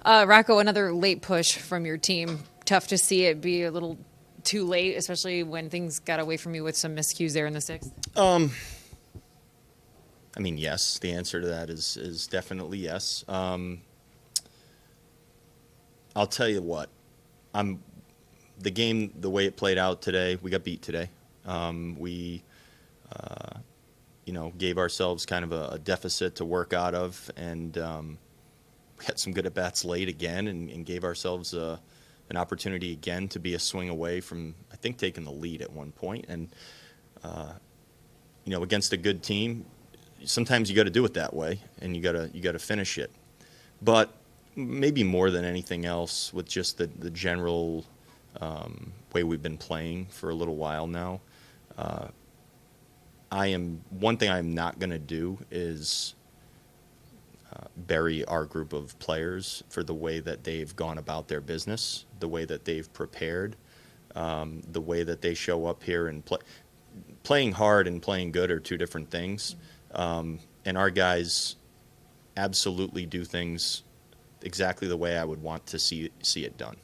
Rocco, another late push from your team. Tough to see it be a little too late, especially when things got away from you with some miscues there in the sixth. I mean, yes. The answer to that is definitely yes. I'll tell you what. The game, the way it played out today, we got beat today. We gave ourselves kind of a deficit to work out of, and we had some good at bats late again, and gave ourselves an opportunity again to be a swing away from, I think, taking the lead at one point. And against a good team, sometimes you got to do it that way, and you got to finish it. But maybe more than anything else, with just the general way we've been playing for a little while now. One thing I'm not going to do is bury our group of players for the way that they've gone about their business, the way that they've prepared, the way that they show up here and play. Playing hard and playing good are two different things, and our guys absolutely do things exactly the way I would want to see it done,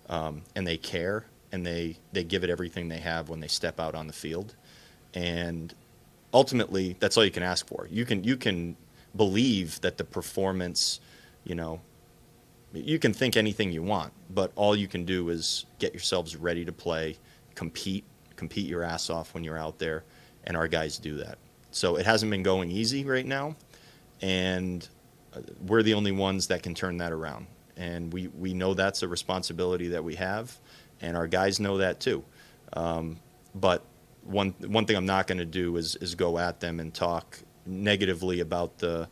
and they care, and they give it everything they have when they step out on the field, and ultimately that's all you can ask for. You can believe that the performance, you can think anything you want, but all you can do is get yourselves ready to play, compete your ass off when you're out there, and our guys do that. So it hasn't been going easy right now, and we're the only ones that can turn that around. And we know that's a responsibility that we have, and our guys know that too. But one thing I'm not going to do is go at them and talk negatively about the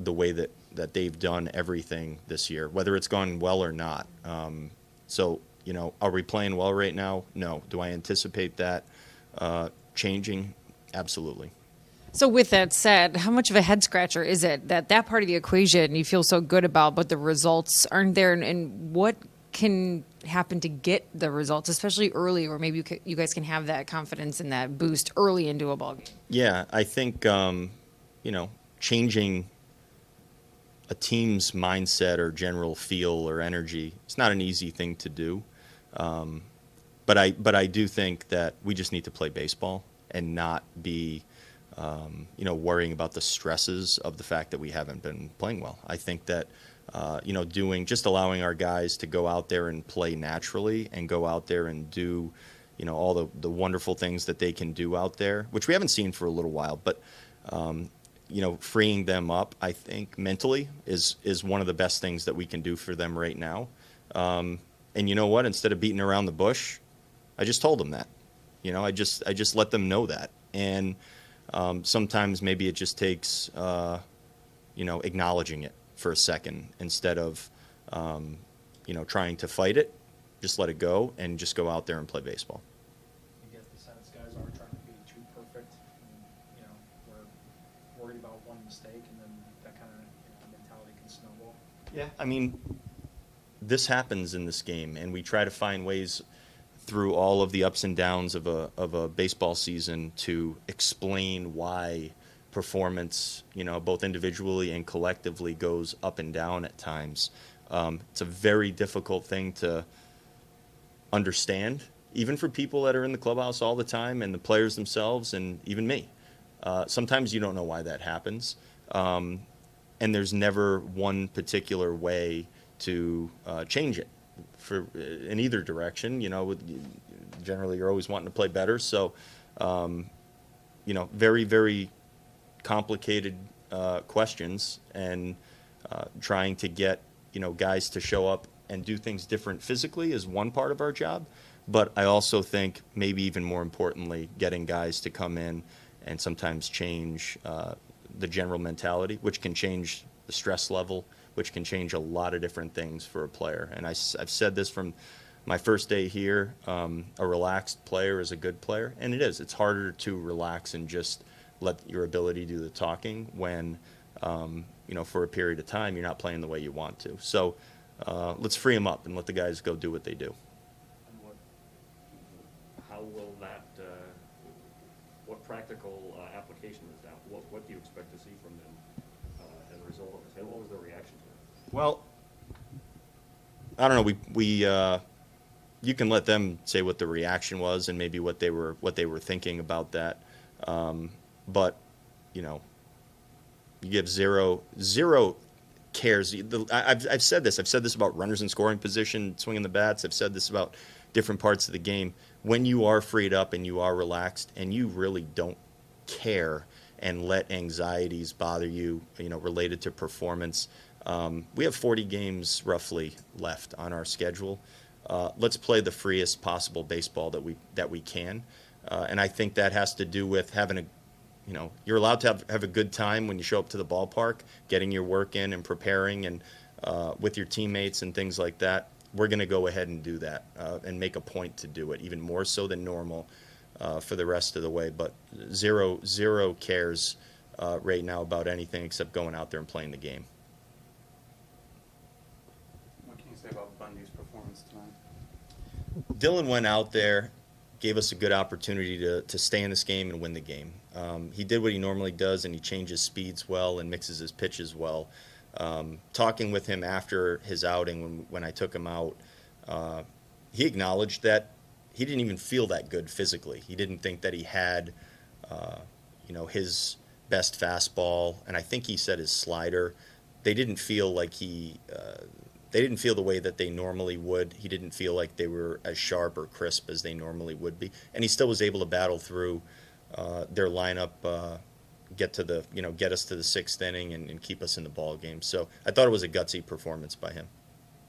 way that they've done everything this year, whether it's gone well or not. Are we playing well right now? No. Do I anticipate that changing? Absolutely. So with that said, how much of a head scratcher is it that part of the equation you feel so good about, but the results aren't there? And what can happen to get the results, especially early, where maybe you guys can have that confidence and that boost early into a ball game? Yeah, I think changing a team's mindset or general feel or energy, it's not an easy thing to do. But I do think that we just need to play baseball and not be worrying about the stresses of the fact that we haven't been playing well. I think that allowing our guys to go out there and play naturally and go out there and do all the wonderful things that they can do out there, which we haven't seen for a little while, but freeing them up, I think, mentally is one of the best things that we can do for them right now. And you know what? Instead of beating around the bush, I just told them that. I just let them know that. And sometimes maybe it just takes acknowledging it for a second instead of trying to fight it. Just let it go and just go out there and play baseball. You get the sense guys aren't trying to be too perfect. And, we're worried about one mistake, and then that kind of mentality can snowball. Yeah, I mean, this happens in this game, and we try to find ways through all of the ups and downs of a baseball season to explain why performance, both individually and collectively, goes up and down at times. It's a very difficult thing to understand, even for people that are in the clubhouse all the time, and the players themselves, and even me. Sometimes you don't know why that happens, and there's never one particular way to change it in either direction. Generally you're always wanting to play better, so very, very complicated questions, and trying to get guys to show up and do things different physically is one part of our job, but I also think maybe even more importantly, getting guys to come in and sometimes change the general mentality, which can change the stress level, which can change a lot of different things for a player. And I've said this from my first day here, a relaxed player is a good player, and it is. It's harder to relax and just let your ability do the talking when, for a period of time, you're not playing the way you want to. So let's free them up and let the guys go do what they do. And how will that, what practical application is that? What do you expect to see from them as a result of this? What was their reaction to it? Well, I don't know. You can let them say what the reaction was and maybe what they were thinking about that. But you know, you give zero cares. I've said this. I've said this about runners in scoring position, swinging the bats. I've said this about different parts of the game. When you are freed up and you are relaxed and you really don't care and let anxieties bother you, related to performance. We have 40 games roughly left on our schedule. Let's play the freest possible baseball that we can, and I think that has to do with having you're allowed to have a good time when you show up to the ballpark, getting your work in and preparing and with your teammates and things like that. We're going to go ahead and do that and make a point to do it, even more so than normal for the rest of the way. But zero cares right now about anything except going out there and playing the game. What can you say about Bundy's performance tonight? Dylan went out there, gave us a good opportunity to stay in this game and win the game. He did what he normally does, and he changes speeds well and mixes his pitches well. Talking with him after his outing when I took him out, he acknowledged that he didn't even feel that good physically. He didn't think that he had, his best fastball, and I think he said his slider. They didn't feel like they didn't feel the way that they normally would. He didn't feel like they were as sharp or crisp as they normally would be, and he still was able to battle through their lineup, get us to the sixth inning and keep us in the ball game. So I thought it was a gutsy performance by him.